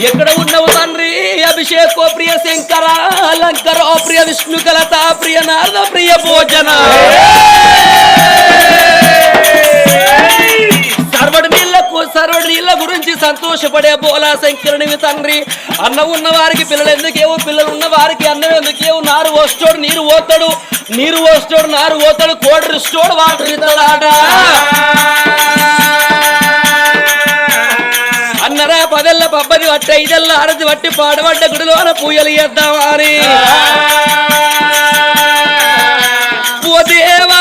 ఎక్కడ ఉన్నవు తండ్రి అభిషేకో ప్రియ శంకర లంకరో ప్రియ విష్ణు కలత ప్రియ నారద ప్రియ భోజన సర్వడి నీళ్ళ గురించి సంతోషపడే బోలా శంకరునివి తండ్రి. అన్నం ఉన్న వారికి పిల్లలు ఎందుకేవో, పిల్లలు ఉన్న వారికి అన్నం ఎందుకేవో. నారు పోస్తాడు నీరు పోతాడు, నీరు పోస్తాడు నారు పోతాడు, కోడి రిస్టోడు వాటర్ ఇస్తాడాట. అన్నరా పదెల్ల పబ్బది పట్టి 5 ఏళ్ళ ఆరతి పట్టి పాడబడ్డ గుడిలోన పూయలు చేద్దామా అని. ఓ దేవా